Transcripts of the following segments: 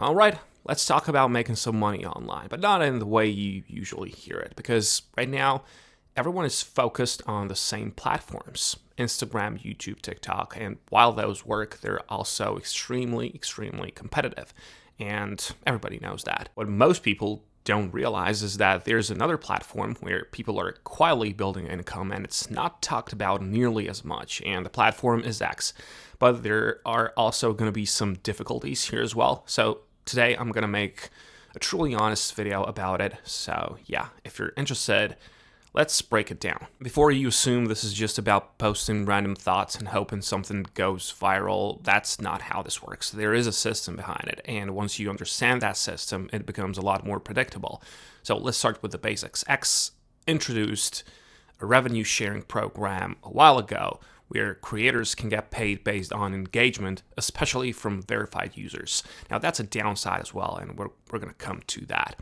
All right, let's talk about making some money online, but not in the way you usually hear it, because right now, everyone is focused on the same platforms: Instagram, YouTube, TikTok, and while those work, they're also extremely competitive, and everybody knows that. What most people don't realize is that there's another platform where people are quietly building income and it's not talked about nearly as much, and the platform is X. But there are also going to be some difficulties here as well. So today I'm going to make a truly honest video about it. So yeah, if you're interested, let's break it down. Before you assume this is just about posting random thoughts and hoping something goes viral, that's not how this works. There is a system behind it, and once you understand that system, it becomes a lot more predictable. So let's start with the basics. X introduced a revenue sharing program a while ago where creators can get paid based on engagement, especially from verified users. Now that's a downside as well, and we're going to come to that.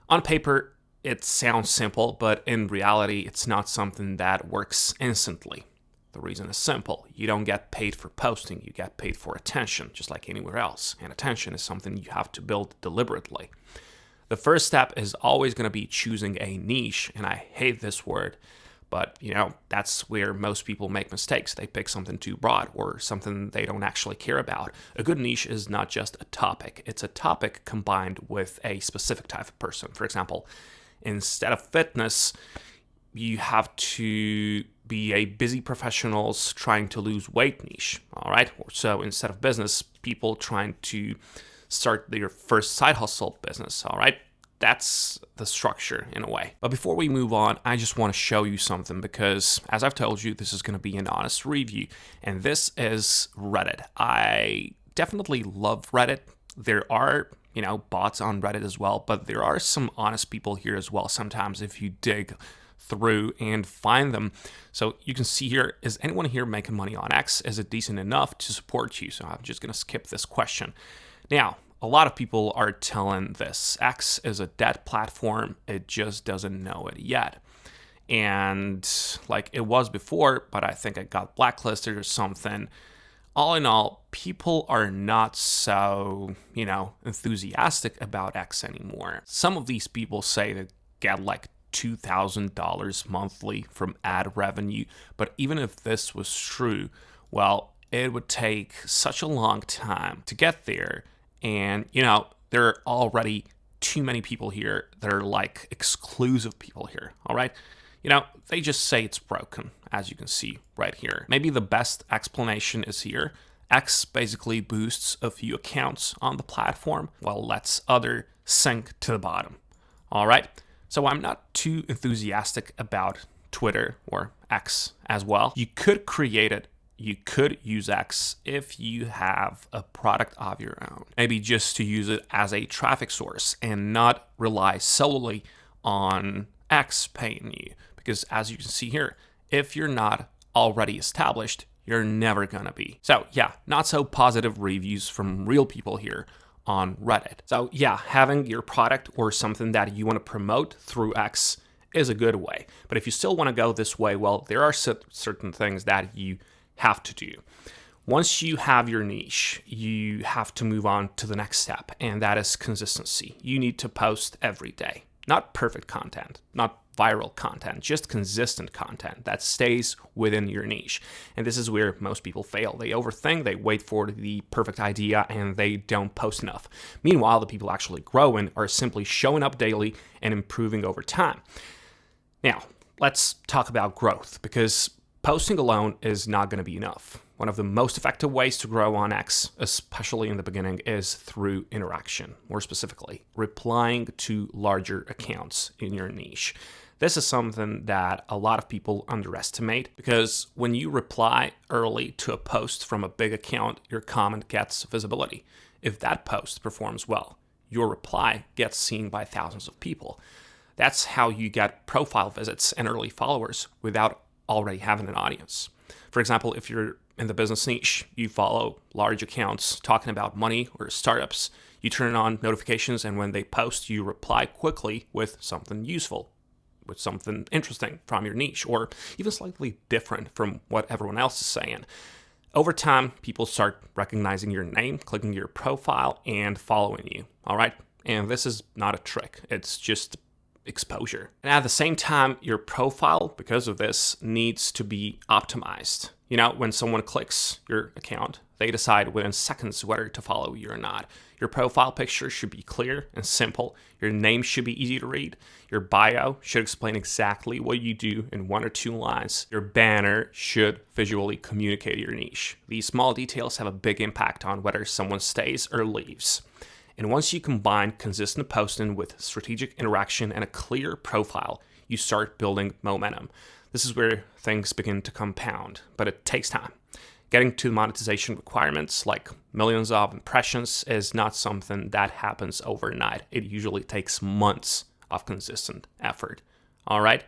On paper, it sounds simple, but in reality, it's not something that works instantly. The reason is simple. You don't get paid for posting, you get paid for attention, just like anywhere else. And attention is something you have to build deliberately. The first step is always going to be choosing a niche, and I hate this word, but that's where most people make mistakes. They pick something too broad or something they don't actually care about. A good niche is not just a topic. It's a topic combined with a specific type of person. For example, instead of fitness, you have to be a busy professionals trying to lose weight niche, all right? So instead of business, people trying to start their first side hustle business, all right? That's the structure in a way. But before we move on, I just want to show you something because, as I've told you, this is going to be an honest review, and this is Reddit. I definitely love Reddit. There are bots on Reddit as well, but there are some honest people here as well sometimes if you dig through and find them. So you can see here, is anyone here making money on X? Is it decent enough to support you? So I'm just going to skip this question. Now, a lot of people are telling this. X is a dead platform. It just doesn't know it yet. And like it was before, but I think it got blacklisted or something. All in all, people are not so, enthusiastic about X anymore. Some of these people say they get like $2,000 monthly from ad revenue. But even if this was true, well, it would take such a long time to get there. And, there are already too many people here that are like exclusive people here, all right? They just say it's broken, as you can see right here. Maybe the best explanation is here. X basically boosts a few accounts on the platform while lets other sink to the bottom, all right? So I'm not too enthusiastic about Twitter or X as well. You could create it. You could use X if you have a product of your own, maybe just to use it as a traffic source and not rely solely on X paying you. Because as you can see here, if you're not already established, you're never gonna be. So yeah, not so positive reviews from real people here on Reddit. So yeah, having your product or something that you want to promote through X is a good way. But if you still want to go this way, well, there are certain things that you have to do. Once you have your niche, you have to move on to the next step, and that is consistency. You need to post every day. Not perfect content, not viral content, just consistent content that stays within your niche. And this is where most people fail. They overthink, they wait for the perfect idea, and they don't post enough. Meanwhile, the people actually growing are simply showing up daily and improving over time. Now, let's talk about growth, because posting alone is not going to be enough. One of the most effective ways to grow on X, especially in the beginning, is through interaction. More specifically, replying to larger accounts in your niche. This is something that a lot of people underestimate, because when you reply early to a post from a big account, your comment gets visibility. If that post performs well, your reply gets seen by thousands of people. That's how you get profile visits and early followers without already having an audience. For example, if you're in the business niche, you follow large accounts talking about money or startups, you turn on notifications, and when they post, you reply quickly with something useful, with something interesting from your niche, or even slightly different from what everyone else is saying. Over time, people start recognizing your name, clicking your profile, and following you, all right? And this is not a trick. It's just exposure. And at the same time, your profile, because of this, needs to be optimized. You know, when someone clicks your account, they decide within seconds whether to follow you or not. Your profile picture should be clear and simple. Your name should be easy to read. Your bio should explain exactly what you do in 1 or 2 lines. Your banner should visually communicate your niche. These small details have a big impact on whether someone stays or leaves. And once you combine consistent posting with strategic interaction and a clear profile, you start building momentum. This is where things begin to compound, but it takes time. Getting to monetization requirements like millions of impressions is not something that happens overnight. It usually takes months of consistent effort. All right?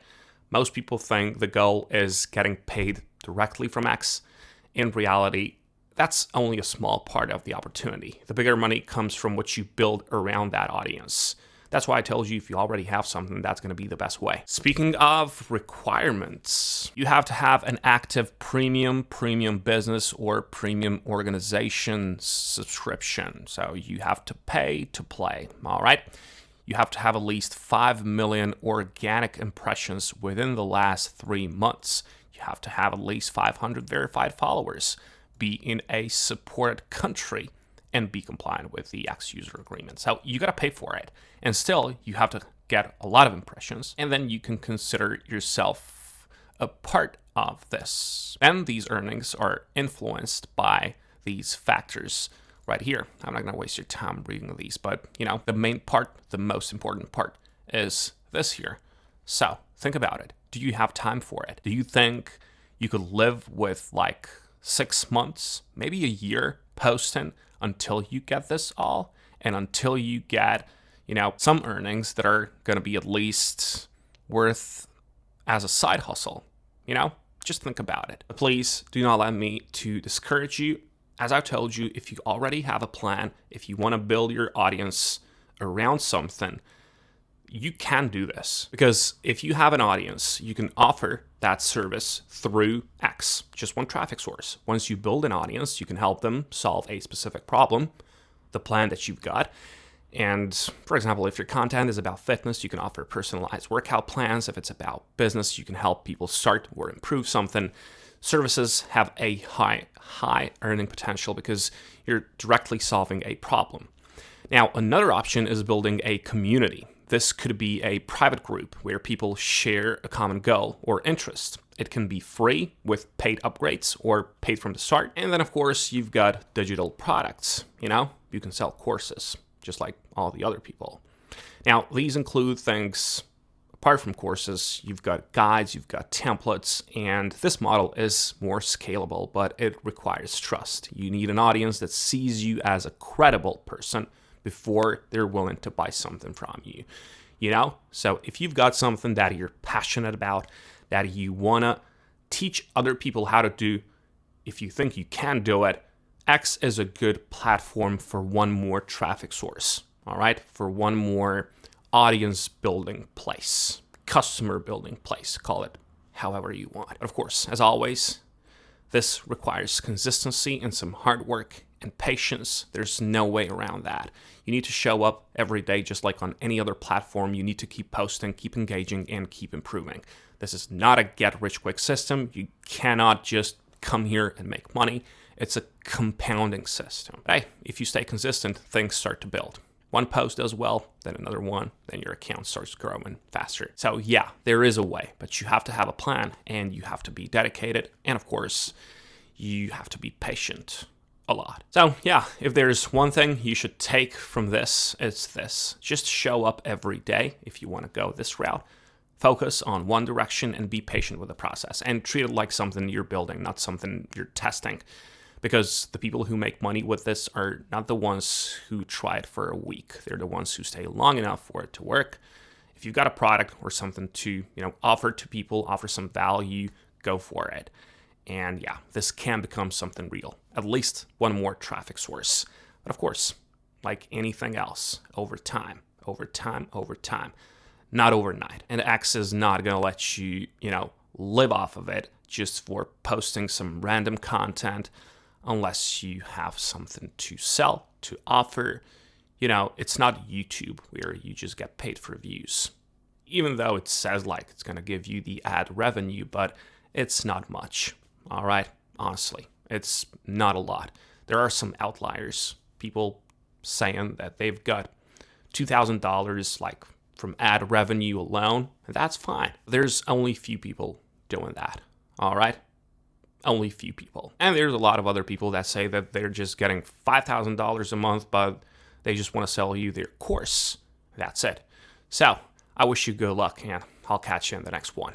Most people think the goal is getting paid directly from X. In reality, that's only a small part of the opportunity. The bigger money comes from what you build around that audience. That's why I told you if you already have something, that's going to be the best way. Speaking of requirements, you have to have an active premium business or premium organization subscription. So you have to pay to play, all right? You have to have at least 5 million organic impressions within the last 3 months. You have to have at least 500 verified followers, be in a supported country, and be compliant with the X user agreement. So you got to pay for it. And still, you have to get a lot of impressions. And then you can consider yourself a part of this. And these earnings are influenced by these factors right here. I'm not going to waste your time reading these, but you know, the main part, the most important part is this here. So think about it. Do you have time for it? Do you think you could live with like 6 months, maybe a year posting until you get this all, and until you get, you know, some earnings that are going to be at least worth as a side hustle? You know, just think about it. But please do not let me to discourage you. As I told you, if you already have a plan, if you want to build your audience around something, you can do this. Because if you have an audience, you can offer that service through X, just one traffic source. Once you build an audience, you can help them solve a specific problem, the plan that you've got. And for example, if your content is about fitness, you can offer personalized workout plans. If it's about business, you can help people start or improve something. Services have a high earning potential because you're directly solving a problem. Now, another option is building a community. This could be a private group where people share a common goal or interest. It can be free with paid upgrades or paid from the start. And then, of course, you've got digital products. You know, you can sell courses just like all the other people. Now, these include things apart from courses. You've got guides, you've got templates, and this model is more scalable, but it requires trust. You need an audience that sees you as a credible person before they're willing to buy something from you, you know? So if you've got something that you're passionate about, that you wanna teach other people how to do, if you think you can do it, X is a good platform for one more traffic source, all right? For one more audience building place, customer building place, call it however you want. But of course, as always, this requires consistency and some hard work and patience. There's no way around that. You need to show up every day just like on any other platform. You need to keep posting, keep engaging, and keep improving. This is not a get-rich-quick system. You cannot just come here and make money. It's a compounding system. But hey, if you stay consistent, things start to build. One post does well, then another one, then your account starts growing faster. So yeah, there is a way, but you have to have a plan and you have to be dedicated. And of course, you have to be patient a lot. So yeah, if there's one thing you should take from this, it's this. Just show up every day if you want to go this route. Focus on one direction and be patient with the process and treat it like something you're building, not something you're testing. Because the people who make money with this are not the ones who try it for a week. They're the ones who stay long enough for it to work. If you've got a product or something to, offer to people, offer some value, go for it. And yeah, this can become something real. At least one more traffic source. But of course, like anything else, over time, not overnight. And X is not going to let you, live off of it just for posting some random content unless you have something to sell, to offer. It's not YouTube where you just get paid for views. Even though it says like it's going to give you the ad revenue, but it's not much. All right? Honestly, it's not a lot. There are some outliers. People saying that they've got $2,000 like from ad revenue alone, and that's fine. There's only few people doing that. All right? Only few people. And there's a lot of other people that say that they're just getting $5,000 a month, but they just want to sell you their course. That's it. So I wish you good luck, and I'll catch you in the next one.